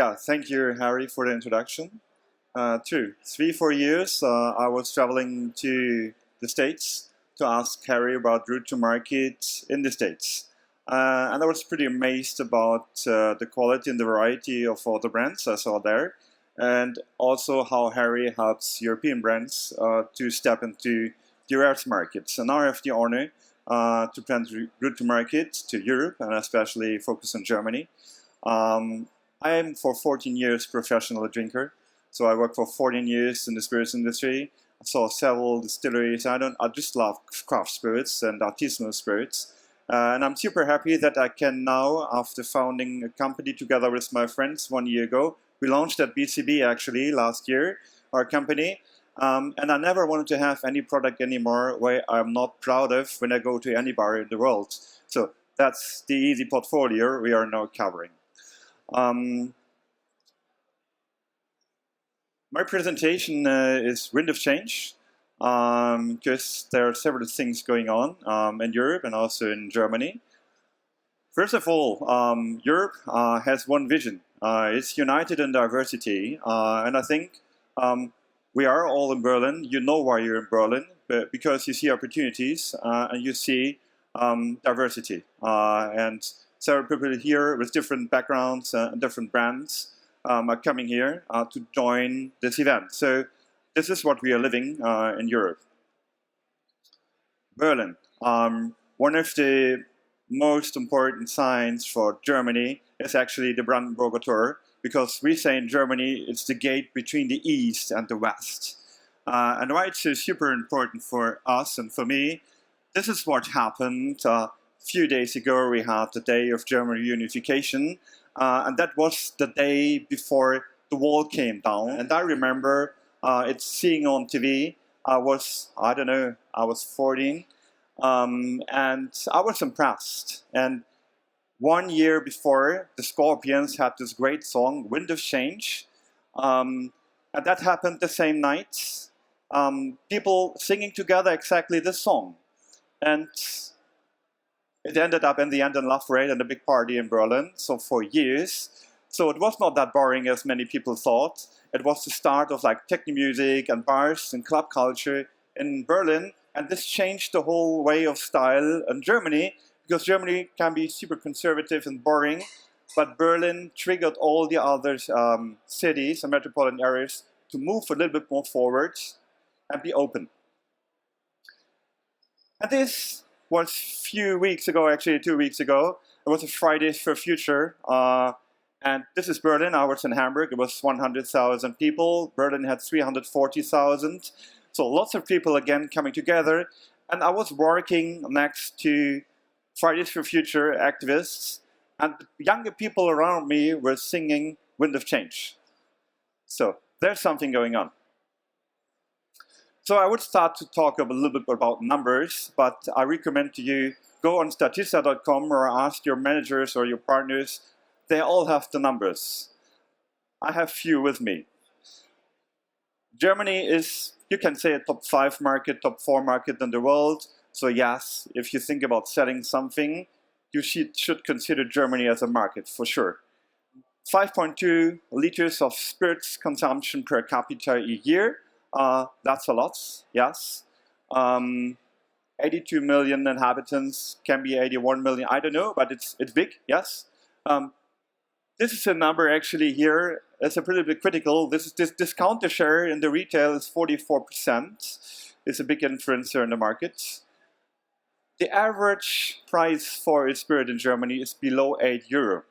Yeah, thank you, Harry, for the introduction. True. 3, 4 years, I was traveling to the States to ask Harry about route to market in the States. And I was pretty amazed about the quality and the variety of all the brands I saw there, and also how Harry helps European brands to step into the US markets. And now I have the honor to plan route to market to Europe, and especially focus on Germany. I am for 14 years professional drinker, so I worked for 14 years in the spirits industry. I saw several distilleries. I just love craft spirits and artisanal spirits, and I'm super happy that I can now, after founding a company together with my friends 1 year ago, we launched at BCB actually last year, our company. And I never wanted to have any product anymore where I'm not proud of when I go to any bar in the world. So that's the easy portfolio we are now covering. My presentation is Wind of Change, because there are several things going on in Europe and also in Germany. First of all, Europe has one vision. It's united in diversity, and I think we are all in Berlin. You know why you're in Berlin, but because you see opportunities and you see diversity. And several people here with different backgrounds and different brands are coming here to join this event. So this is what we are living in Europe. Berlin. One of the most important signs for Germany is actually the Brandenburger Tor, because we say in Germany it's the gate between the East and the West. And why it's super important for us and for me, this is what happened. A few days ago we had the day of German unification, and that was the day before the wall came down. And I remember it's seeing on TV. I was 14, and I was impressed. And 1 year before, the Scorpions had this great song, Wind of Change, and that happened the same night. People singing together exactly this song. And it ended up in the end in Love Parade and a big party in Berlin, so for years. So it was not that boring as many people thought. It was the start of like techno music and bars and club culture in Berlin, and this changed the whole way of style in Germany, because Germany can be super conservative and boring, but Berlin triggered all the other cities and metropolitan areas to move a little bit more forward and be open. And this was a few weeks ago, actually 2 weeks ago. It was a Fridays for Future, and this is Berlin. I was in Hamburg. It was 100,000 people. Berlin had 340,000. So lots of people again coming together, and I was working next to Fridays for Future activists, and the younger people around me were singing Wind of Change. So there's something going on. So I would start to talk a little bit about numbers, but I recommend to you go on statista.com or ask your managers or your partners. They all have the numbers. I have few with me. Germany is, you can say, a top 5 market, top 4 market in the world. So yes, if you think about selling something, you should consider Germany as a market for sure. 5.2 liters of spirits consumption per capita a year. That's a lot, yes. 82 million inhabitants, can be 81 million, I don't know, but it's big, yes. This is a number actually here. It's a pretty bit critical. This discounter share in the retail is 44%. It's a big influencer in the market. The average price for a spirit in Germany is below €8,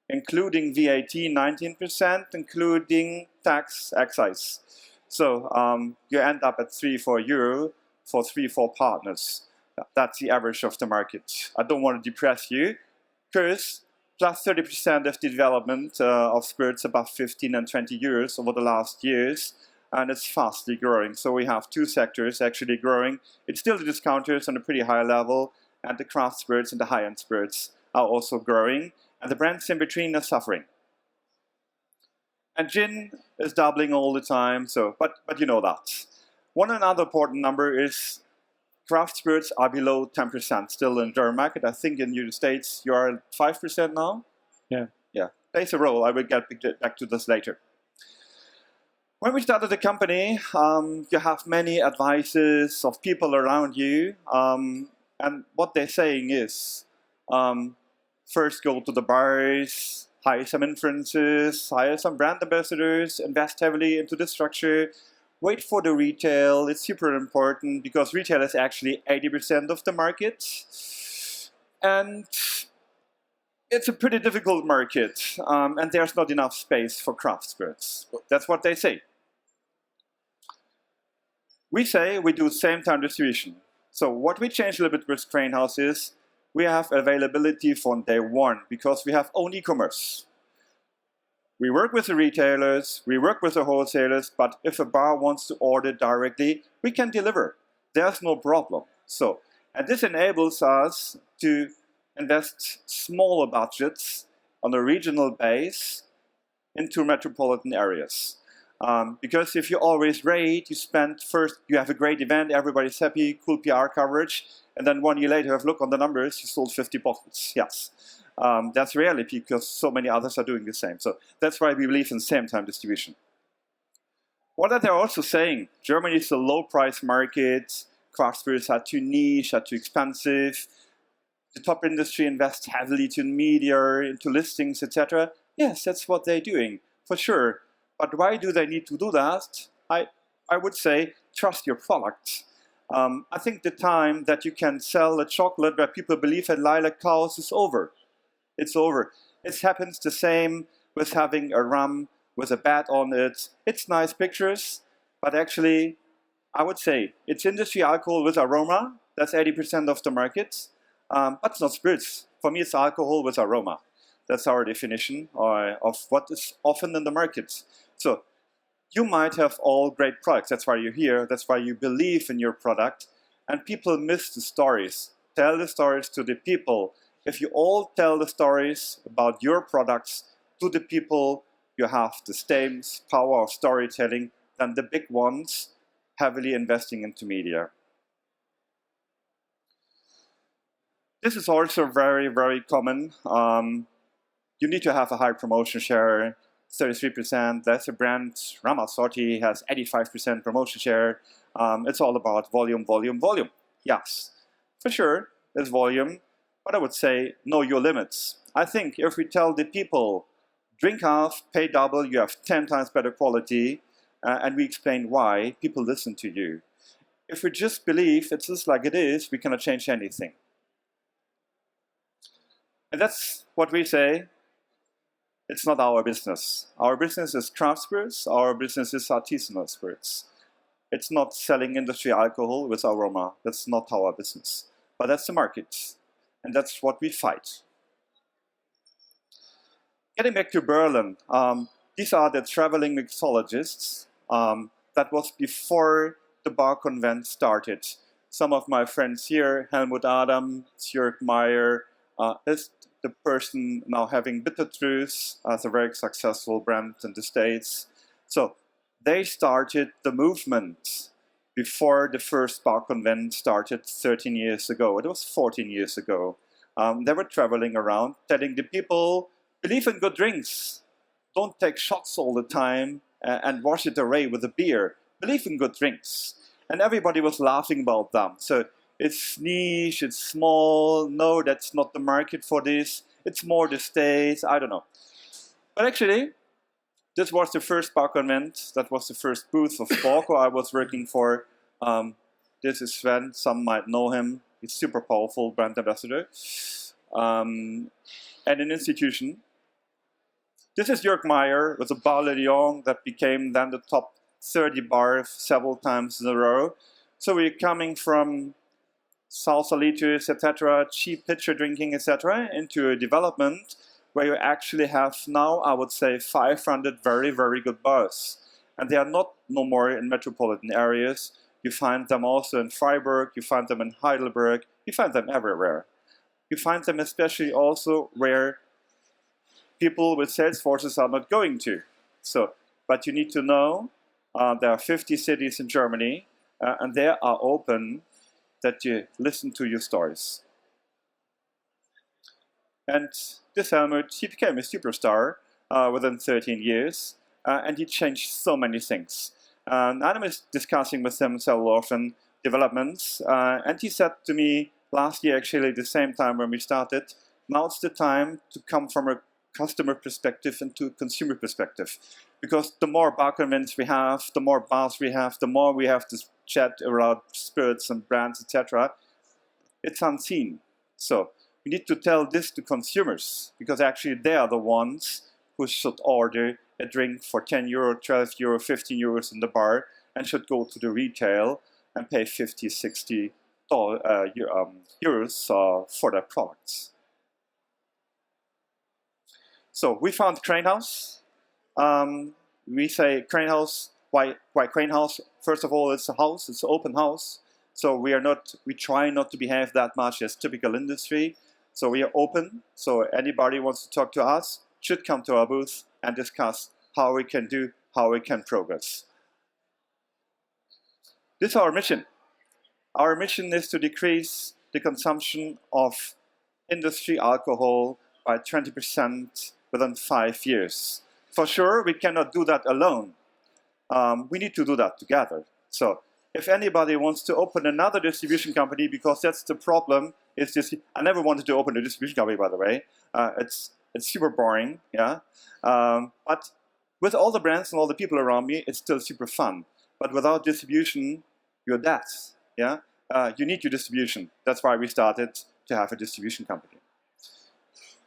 including VAT 19%, including tax excise. So you end up at €3-4 for 3-4 partners. That's the average of the market. I don't want to depress you, because plus 30% of the development of spirits above 15 and 20 euros over the last years, and it's fastly growing. So we have 2 sectors actually growing. It's still the discounters on a pretty high level, and the craft spirits and the high-end spirits are also growing, and the brands in between are suffering. And gin is doubling all the time, so but you know that. One another important number is craft spirits are below 10% still in the German market. I think in the United States you are at 5% now. Yeah. Yeah. plays a role. I will get back to this later. When we started the company, you have many advices of people around you, and what they're saying is, first go to the bars, hire some influencers, hire some brand ambassadors, invest heavily into the structure, wait for the retail. It's super important because retail is actually 80% of the market. And it's a pretty difficult market, and there's not enough space for craft spirits. That's what they say. We say we do same-time distribution. So what we changed a little bit with Cranehouse is we have availability from day one because we have own e-commerce. We work with the retailers, we work with the wholesalers, but if a bar wants to order directly, we can deliver. There's no problem. And this enables us to invest smaller budgets on a regional base into metropolitan areas. Because if you always rate, you spend first, you have a great event, everybody's happy, cool PR coverage, and then 1 year later, have a look on the numbers, you sold 50 bottles. Yes. That's reality because so many others are doing the same. So that's why we believe in same-time distribution. What are they also saying? Germany is a low-price market, craft spirits are too niche, are too expensive, the top industry invests heavily to media, into listings, etc. Yes, that's what they're doing, for sure. But why do they need to do that? I would say, trust your product. I think the time that you can sell a chocolate where people believe in lilac cows is over. It's over. It happens the same with having a rum with a bat on it. It's nice pictures, but actually, I would say, it's industry alcohol with aroma. That's 80% of the market. But it's not spirits. For me, it's alcohol with aroma. That's our definition of what is often in the market. So you might have all great products. That's why you're here. That's why you believe in your product. And people miss the stories. Tell the stories to the people. If you all tell the stories about your products to the people, you have the same power of storytelling than the big ones heavily investing into media. This is also very, very common. You need to have a high promotion share, 33%. That's a brand, Ramazzotti has 85% promotion share. It's all about volume, volume, volume. Yes, for sure, it's volume, but I would say know your limits. I think if we tell the people, drink half, pay double, you have 10 times better quality, and we explain why, people listen to you. If we just believe it's just like it is, we cannot change anything. And that's what we say. It's not our business. Our business is craft spirits. Our business is artisanal spirits. It's not selling industry alcohol with aroma. That's not our business. But that's the market. And that's what we fight. Getting back to Berlin, these are the traveling mixologists. That was before the bar Convent started. Some of my friends here, Helmut Adam, Jörg Meyer, is the person now having Bitter Truth as a very successful brand in the States. So they started the movement before the first bar Convent started 13 years ago. It was 14 years ago. They were traveling around telling the people, believe in good drinks. Don't take shots all the time and wash it away with a beer. Believe in good drinks. And everybody was laughing about them. So it's niche, it's small, no, that's not the market for this, it's more the States, I don't know. But actually, this was the first bar Convent, that was the first booth of Stork I was working for. This is Sven, some might know him, he's super powerful brand ambassador. And an institution. This is Jörg Meyer with a Bar Le Lion that became then the top 30 bar several times in a row. So we're coming from salsa liters, etc., cheap pitcher drinking, etc., into a development where you actually have now, I would say, 500 very, very good bars. And they are not no more in metropolitan areas. You find them also in Freiburg, you find them in Heidelberg, you find them everywhere. You find them especially also where people with sales forces are not going to. So, but you need to know there are 50 cities in Germany, and they are open that you listen to your stories. And this Helmut, he became a superstar within 13 years, and he changed so many things. And I'm discussing with him so often developments, and he said to me last year, actually, the same time when we started, now it's the time to come from a customer perspective into a consumer perspective. Because the more bar convents we have, the more bars we have, the more we have to chat about spirits and brands, etc. It's unseen. So we need to tell this to consumers, because actually they are the ones who should order a drink for 10 euro, 12 euro, 15 euros in the bar, and should go to the retail and pay 50, 60 euros for their products. So we found Cranehouse. We say Cranehouse. Why Cranehouse? First of all, it's a house. It's an open house. So we try not to behave that much as typical industry. So we are open. So anybody wants to talk to us should come to our booth and discuss how we can do, how we can progress. This is our mission. Our mission is to decrease the consumption of industry alcohol by 20% within 5 years. For sure, we cannot do that alone. We need to do that together. So if anybody wants to open another distribution company, because that's the problem, is this, I never wanted to open a distribution company, by the way. It's super boring, yeah. But with all the brands and all the people around me, it's still super fun. But without distribution, you're dead, yeah. You need your distribution. That's why we started to have a distribution company.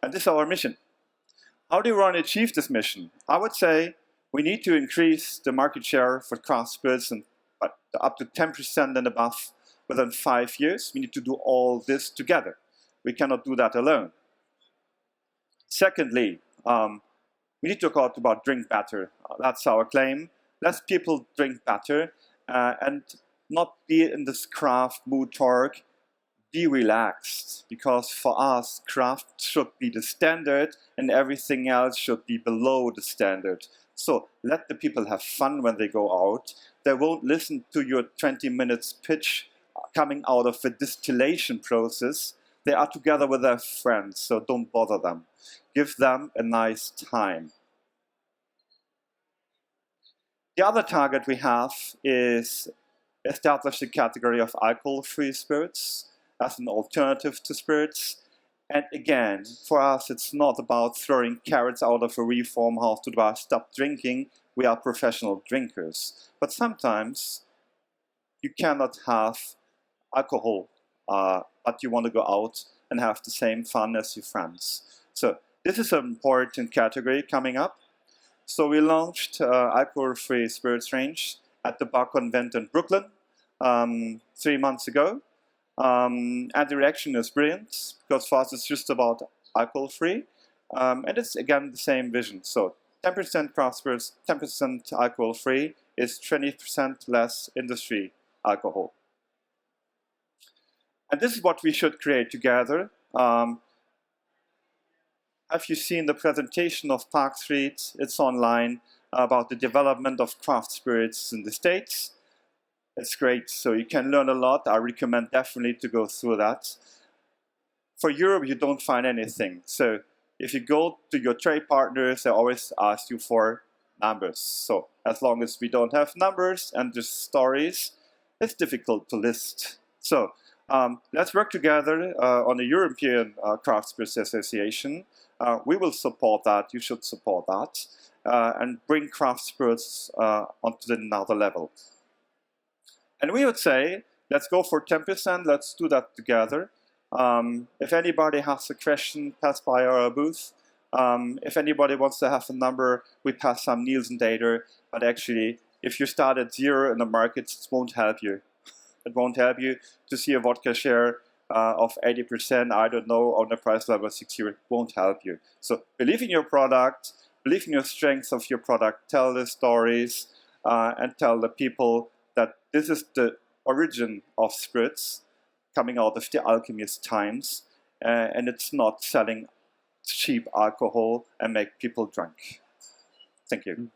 And this is our mission. How do we want to achieve this mission? I would say we need to increase the market share for craft spirits and up to 10% and above within 5 years. We need to do all this together. We cannot do that alone. Secondly, we need to talk about drink better. That's our claim. Let people drink better and not be in this craft mood talk. Be relaxed, because for us, craft should be the standard and everything else should be below the standard. So let the people have fun when they go out. They won't listen to your 20 minutes pitch coming out of a distillation process. They are together with their friends, so don't bother them. Give them a nice time. The other target we have is establish the category of alcohol-free spirits as an alternative to spirits. And again, for us, it's not about throwing carrots out of a reform house to the bar, stop drinking. We are professional drinkers. But sometimes you cannot have alcohol, but you want to go out and have the same fun as your friends. So this is an important category coming up. So we launched alcohol-free spirits range at the bar Convent in Brooklyn 3 months ago. And the reaction is brilliant, because for us it's just about alcohol-free. And it's again the same vision. So 10% craft spirits, 10% alcohol-free is 20% less industry alcohol. And this is what we should create together. Have you seen the presentation of Park Street? It's online, about the development of craft spirits in the States. It's great, so you can learn a lot. I recommend definitely to go through that. For Europe, you don't find anything. So if you go to your trade partners, they always ask you for numbers. So as long as we don't have numbers and just stories, it's difficult to list. So let's work together on the European Craft Spirits Association. We will support that. You should support that. And bring craft spirits onto another level. And we would say, let's go for 10%, let's do that together. If anybody has a question, pass by our booth. If anybody wants to have a number, we pass some Nielsen data, but actually, if you start at 0 in the market, it won't help you. It won't help you to see a vodka share of 80%, I don't know, on the price level 60, it won't help you. So believe in your product, believe in your strengths of your product, tell the stories, and tell the people that this is the origin of spirits coming out of the alchemist times, and it's not selling cheap alcohol and make people drunk. Thank you.